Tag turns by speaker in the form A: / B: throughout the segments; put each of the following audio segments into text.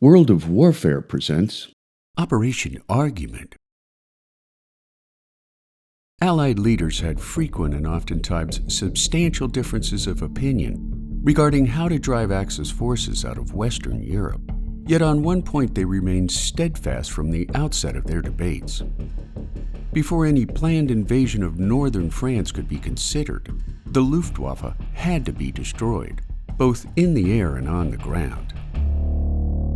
A: World of Warfare presents
B: Operation Argument. Allied leaders had frequent and oftentimes substantial differences of opinion regarding how to drive Axis forces out of Western Europe. Yet on one point they remained steadfast from the outset of their debates. Before any planned invasion of northern France could be considered, the Luftwaffe had to be destroyed, both in the air and on the ground.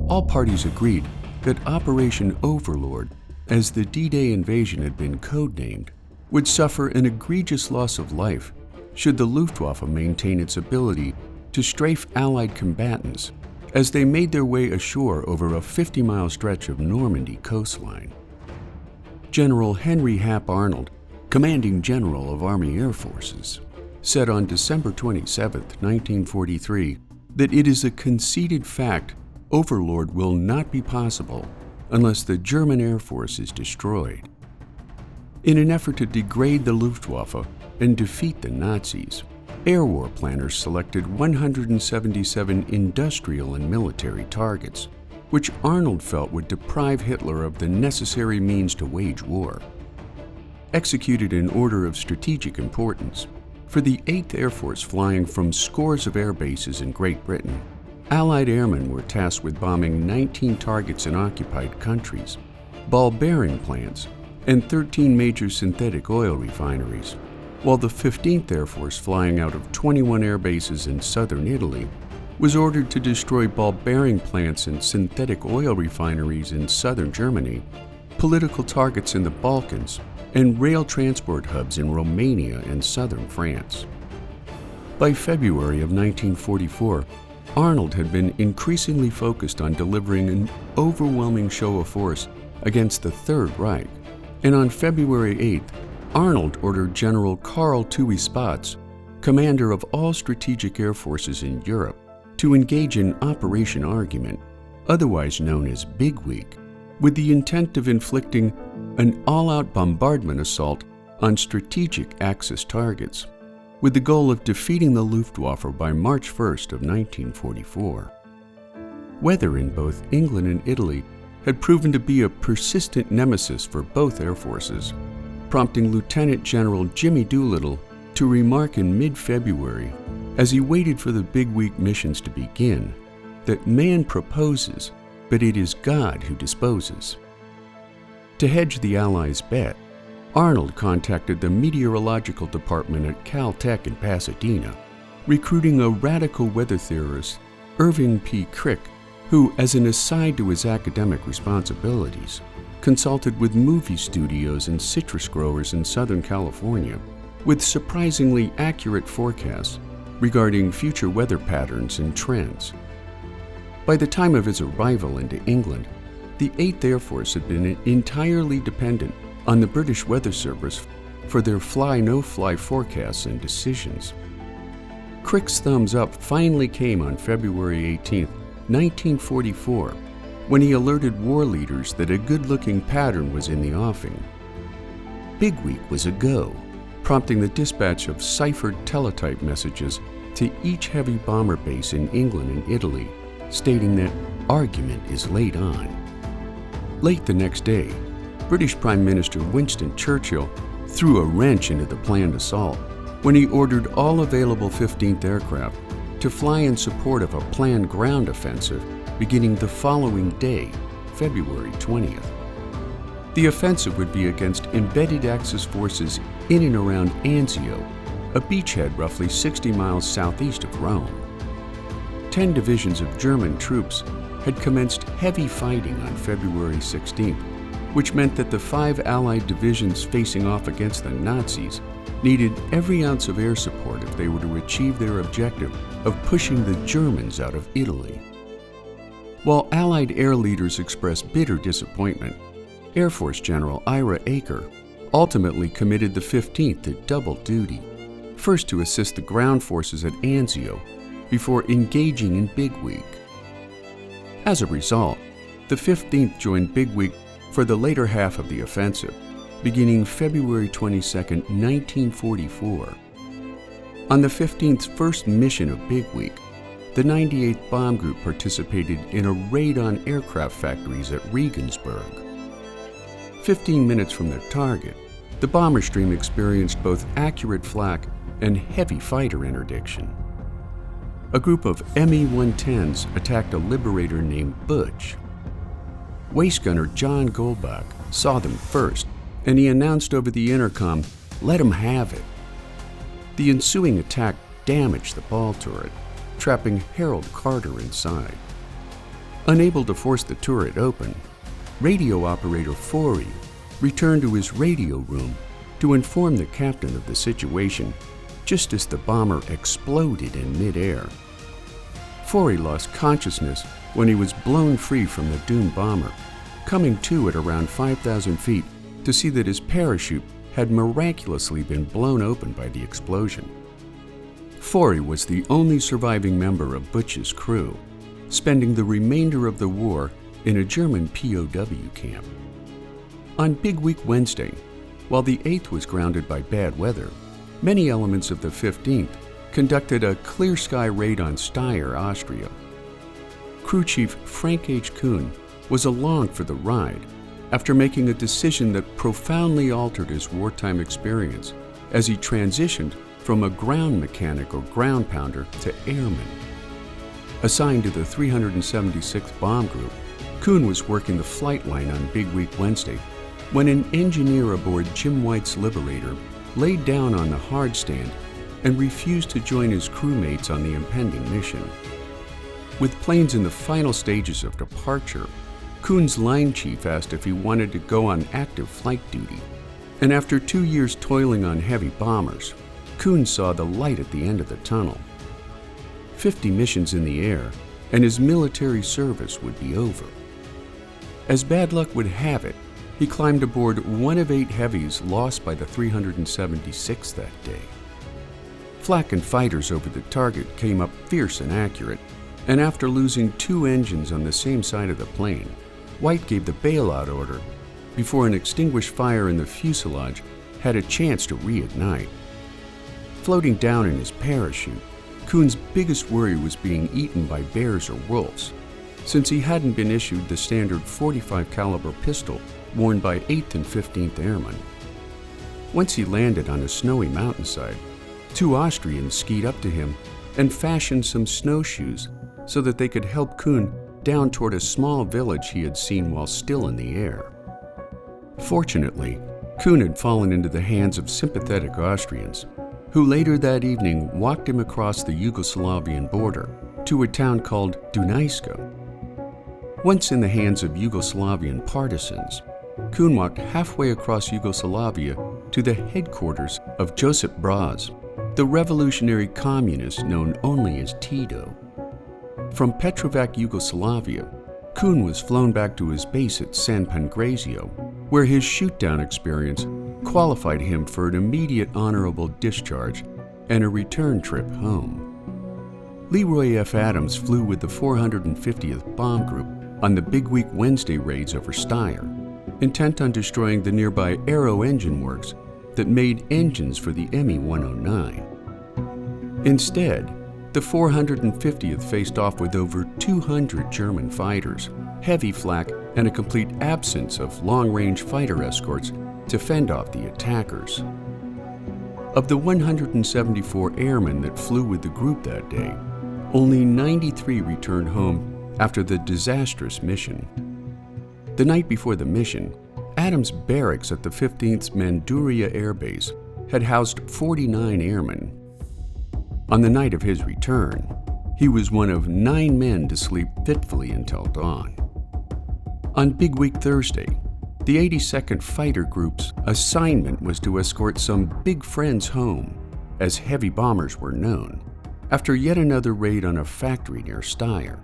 B: All parties agreed that Operation Overlord, as the D-Day invasion had been codenamed, would suffer an egregious loss of life should the Luftwaffe maintain its ability to strafe Allied combatants as they made their way ashore over a 50-mile stretch of Normandy coastline. General Henry Hap Arnold, commanding general of Army Air Forces, said on December 27, 1943, that it is a conceded fact Overlord will not be possible unless the German Air Force is destroyed. In an effort to degrade the Luftwaffe and defeat the Nazis, air war planners selected 177 industrial and military targets, which Arnold felt would deprive Hitler of the necessary means to wage war. Executed in order of strategic importance, for the 8th Air Force flying from scores of air bases in Great Britain, Allied airmen were tasked with bombing 19 targets in occupied countries, ball bearing plants, and 13 major synthetic oil refineries, while the 15th Air Force, flying out of 21 air bases in southern Italy, was ordered to destroy ball bearing plants and synthetic oil refineries in southern Germany, political targets in the Balkans, and rail transport hubs in Romania and southern France. By February of 1944, Arnold had been increasingly focused on delivering an overwhelming show of force against the Third Reich, and on February 8th, Arnold ordered General Karl Tui Spaatz, commander of all strategic air forces in Europe, to engage in Operation Argument, otherwise known as Big Week, with the intent of inflicting an all-out bombardment assault on strategic Axis targets, with the goal of defeating the Luftwaffe by March 1st of 1944. Weather in both England and Italy had proven to be a persistent nemesis for both air forces, prompting Lieutenant General Jimmy Doolittle to remark in mid-February, as he waited for the Big Week missions to begin, that man proposes, but it is God who disposes. To hedge the Allies' bet, Arnold contacted the meteorological department at Caltech in Pasadena, recruiting a radical weather theorist, Irving P. Crick, who, as an aside to his academic responsibilities, consulted with movie studios and citrus growers in Southern California with surprisingly accurate forecasts regarding future weather patterns and trends. By the time of his arrival into England, the 8th Air Force had been entirely dependent on the British Weather Service for their fly-no-fly forecasts and decisions. Crick's thumbs up finally came on February 18, 1944, when he alerted war leaders that a good-looking pattern was in the offing. Big Week was a go, prompting the dispatch of ciphered teletype messages to each heavy bomber base in England and Italy, stating that argument is late on. Late the next day, British Prime Minister Winston Churchill threw a wrench into the planned assault when he ordered all available 15th aircraft to fly in support of a planned ground offensive beginning the following day, February 20th. The offensive would be against embedded Axis forces in and around Anzio, a beachhead roughly 60 miles southeast of Rome. 10 divisions of German troops had commenced heavy fighting on February 16th, which meant that the 5 Allied divisions facing off against the Nazis needed every ounce of air support if they were to achieve their objective of pushing the Germans out of Italy. While Allied air leaders expressed bitter disappointment, Air Force General Ira Eaker ultimately committed the 15th to double duty, first to assist the ground forces at Anzio before engaging in Big Week. As a result, the 15th joined Big Week for the later half of the offensive, beginning February 22, 1944. On the 15th's first mission of Big Week, the 98th Bomb Group participated in a raid on aircraft factories at Regensburg. 15 minutes from their target, the bomber stream experienced both accurate flak and heavy fighter interdiction. A group of Me-110s attacked a Liberator named Butch. Waist gunner John Goldbach saw them first, and he announced over the intercom, "Let 'em have it." The ensuing attack damaged the ball turret, trapping Harold Carter inside. Unable to force the turret open, radio operator Overy returned to his radio room to inform the captain of the situation just as the bomber exploded in midair. Overy lost consciousness when he was blown free from the doomed bomber, coming to at around 5,000 feet to see that his parachute had miraculously been blown open by the explosion. Overy was the only surviving member of Butch's crew, spending the remainder of the war in a German POW camp. On Big Week Wednesday, while the 8th was grounded by bad weather, many elements of the 15th conducted a clear sky raid on Steyr, Austria. Crew Chief Frank H. Kuhn was along for the ride after making a decision that profoundly altered his wartime experience as he transitioned from a ground mechanic or ground pounder to airman. Assigned to the 376th Bomb Group, Kuhn was working the flight line on Big Week Wednesday when an engineer aboard Jim White's Liberator laid down on the hard stand and refused to join his crewmates on the impending mission. With planes in the final stages of departure, Kuhn's line chief asked if he wanted to go on active flight duty, and after 2 years toiling on heavy bombers, Kuhn saw the light at the end of the tunnel. 50 missions in the air, and his military service would be over. As bad luck would have it, he climbed aboard one of 8 heavies lost by the 376 that day. Flak and fighters over the target came up fierce and accurate, and after losing 2 engines on the same side of the plane, White gave the bailout order before an extinguished fire in the fuselage had a chance to reignite. Floating down in his parachute, Kuhn's biggest worry was being eaten by bears or wolves, since he hadn't been issued the standard .45 caliber pistol worn by 8th and 15th Airmen. Once he landed on a snowy mountainside, 2 Austrians skied up to him and fashioned some snowshoes so that they could help Kuhn down toward a small village he had seen while still in the air. Fortunately, Kuhn had fallen into the hands of sympathetic Austrians, who later that evening walked him across the Yugoslavian border to a town called Dunajska. Once in the hands of Yugoslavian partisans, Kuhn walked halfway across Yugoslavia to the headquarters of Josip Broz, the revolutionary communist known only as Tito. From Petrovac, Yugoslavia, Kuhn was flown back to his base at San Pangrazio, where his shoot-down experience qualified him for an immediate honorable discharge and a return trip home. Leroy F. Adams flew with the 450th Bomb Group on the Big Week Wednesday raids over Steyr, intent on destroying the nearby Aero Engine Works that made engines for the Me-109. Instead, the 450th faced off with over 200 German fighters, heavy flak, and a complete absence of long-range fighter escorts to fend off the attackers. Of the 174 airmen that flew with the group that day, only 93 returned home after the disastrous mission. The night before the mission, Adams' barracks at the 15th Manduria Air Base had housed 49 airmen. On the night of his return, he was one of 9 men to sleep fitfully until dawn. On Big Week Thursday, the 82nd Fighter Group's assignment was to escort some big friends home, as heavy bombers were known, after yet another raid on a factory near Steyr.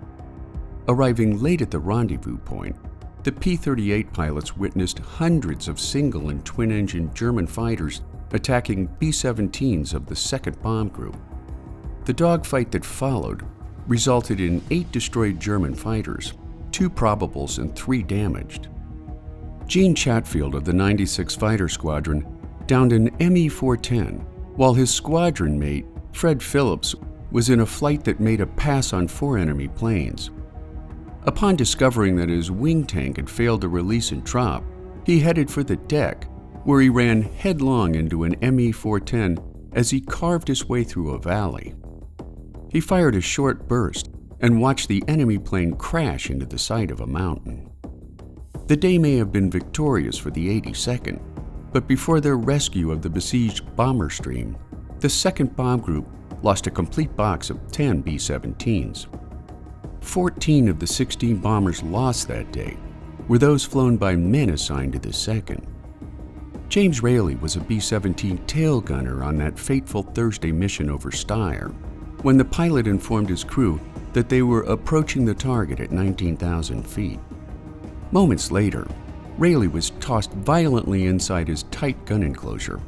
B: Arriving late at the rendezvous point, the P-38 pilots witnessed hundreds of single and twin-engine German fighters attacking B-17s of the 2nd Bomb Group. The dogfight that followed resulted in 8 destroyed German fighters, 2 probables and 3 damaged. Gene Chatfield of the 96th Fighter Squadron downed an Me-410, while his squadron mate, Fred Phillips, was in a flight that made a pass on 4 enemy planes. Upon discovering that his wing tank had failed to release and drop, he headed for the deck, where he ran headlong into an Me-410 as he carved his way through a valley. He fired a short burst and watched the enemy plane crash into the side of a mountain. The day may have been victorious for the 82nd, but before their rescue of the besieged bomber stream, the 2nd Bomb Group lost a complete box of 10 B-17s. 14 of the 16 bombers lost that day were those flown by men assigned to the 2nd. James Raley was a B-17 tail gunner on that fateful Thursday mission over Steyr, when the pilot informed his crew that they were approaching the target at 19,000 feet. Moments later, Raley was tossed violently inside his tight gun enclosure.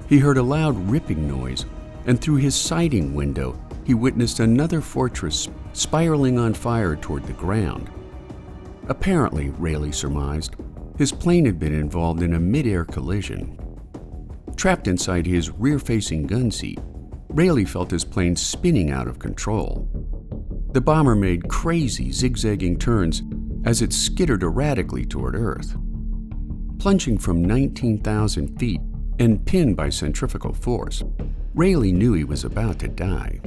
B: He heard a loud ripping noise, and through his siding window, he witnessed another fortress spiraling on fire toward the ground. Apparently, Raley surmised, his plane had been involved in a mid-air collision. Trapped inside his rear-facing gun seat, Raley felt his plane spinning out of control. The bomber made crazy, zigzagging turns as it skittered erratically toward Earth. Plunging from 19,000 feet and pinned by centrifugal force, Raley knew he was about to die.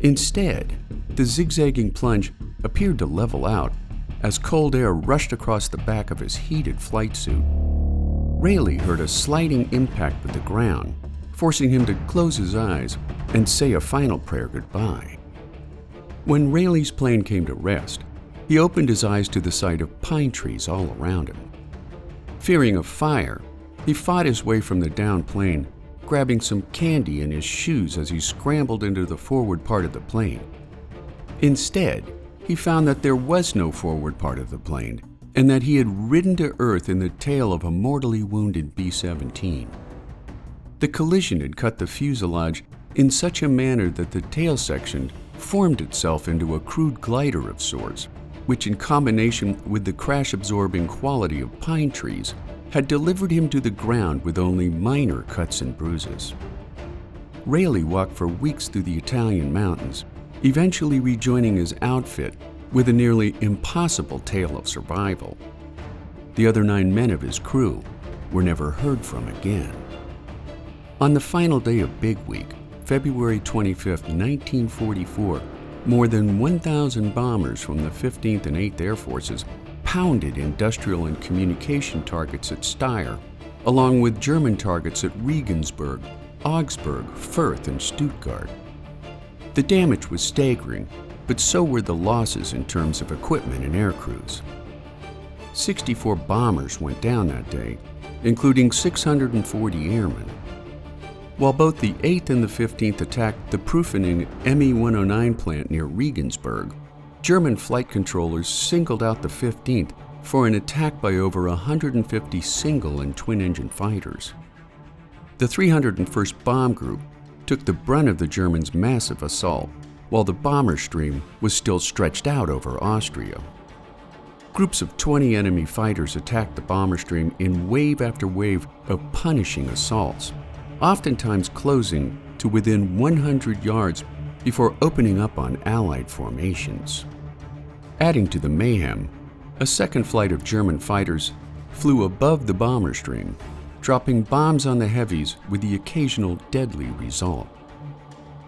B: Instead, the zigzagging plunge appeared to level out as cold air rushed across the back of his heated flight suit. Raley heard a sliding impact with the ground, forcing him to close his eyes and say a final prayer goodbye. When Raley's plane came to rest, he opened his eyes to the sight of pine trees all around him. Fearing a fire, he fought his way from the downed plane, grabbing some candy in his shoes as he scrambled into the forward part of the plane. Instead, he found that there was no forward part of the plane, and that he had ridden to Earth in the tail of a mortally wounded B-17. The collision had cut the fuselage in such a manner that the tail section formed itself into a crude glider of sorts, which in combination with the crash-absorbing quality of pine trees had delivered him to the ground with only minor cuts and bruises. Raley walked for weeks through the Italian mountains, eventually rejoining his outfit with a nearly impossible tale of survival. The other 9 men of his crew were never heard from again. On the final day of Big Week, February 25, 1944, more than 1,000 bombers from the 15th and 8th Air Forces pounded industrial and communication targets at Steyr, along with German targets at Regensburg, Augsburg, Fürth, and Stuttgart. The damage was staggering, but so were the losses in terms of equipment and air crews. 64 bombers went down that day, including 640 airmen. While both the 8th and the 15th attacked the Prüfening Me-109 plant near Regensburg, German flight controllers singled out the 15th for an attack by over 150 single and twin-engine fighters. The 301st Bomb Group took the brunt of the Germans' massive assault, while the bomber stream was still stretched out over Austria. Groups of 20 enemy fighters attacked the bomber stream in wave after wave of punishing assaults, oftentimes closing to within 100 yards before opening up on Allied formations. Adding to the mayhem, a second flight of German fighters flew above the bomber stream, dropping bombs on the heavies with the occasional deadly result.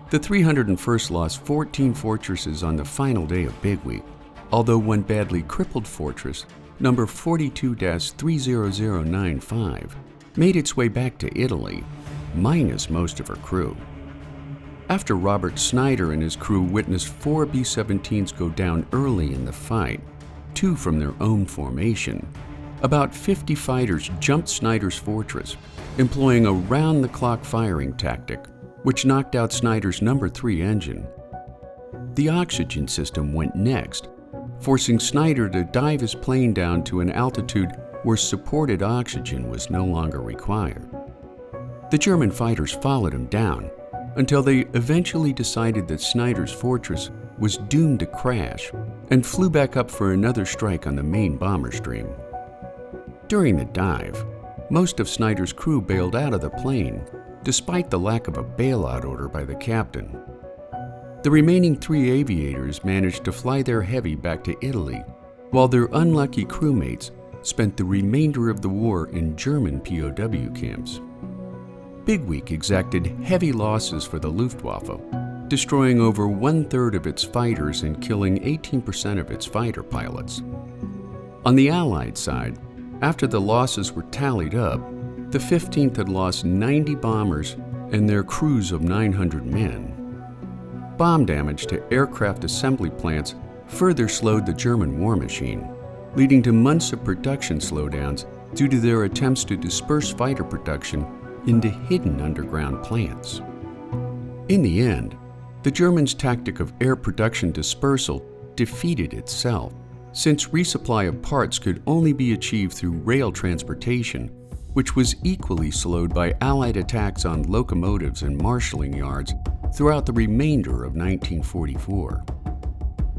B: The 301st lost 14 fortresses on the final day of Big Week, although one badly crippled fortress, number 42-30095, made its way back to Italy, minus most of her crew. After Robert Snyder and his crew witnessed 4 B-17s go down early in the fight, 2 from their own formation, about 50 fighters jumped Snyder's fortress, employing a round-the-clock firing tactic, which knocked out Snyder's number 3 engine. The oxygen system went next, forcing Snyder to dive his plane down to an altitude where supported oxygen was no longer required. The German fighters followed him down until they eventually decided that Snyder's fortress was doomed to crash and flew back up for another strike on the main bomber stream. During the dive, most of Snyder's crew bailed out of the plane, despite the lack of a bailout order by the captain. The remaining 3 aviators managed to fly their heavy back to Italy, while their unlucky crewmates spent the remainder of the war in German POW camps. Big Week exacted heavy losses for the Luftwaffe, destroying over 1/3 of its fighters and killing 18% of its fighter pilots. On the Allied side, after the losses were tallied up, the 15th had lost 90 bombers and their crews of 900 men. Bomb damage to aircraft assembly plants further slowed the German war machine, leading to months of production slowdowns due to their attempts to disperse fighter production into hidden underground plants. In the end, the Germans' tactic of air production dispersal defeated itself, since resupply of parts could only be achieved through rail transportation, which was equally slowed by Allied attacks on locomotives and marshalling yards throughout the remainder of 1944.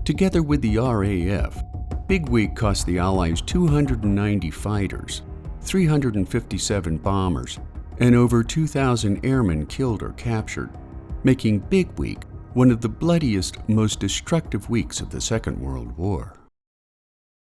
B: Together with the RAF, Big Week cost the Allies 290 fighters, 357 bombers, and over 2,000 airmen killed or captured, making Big Week one of the bloodiest, most destructive weeks of the Second World War.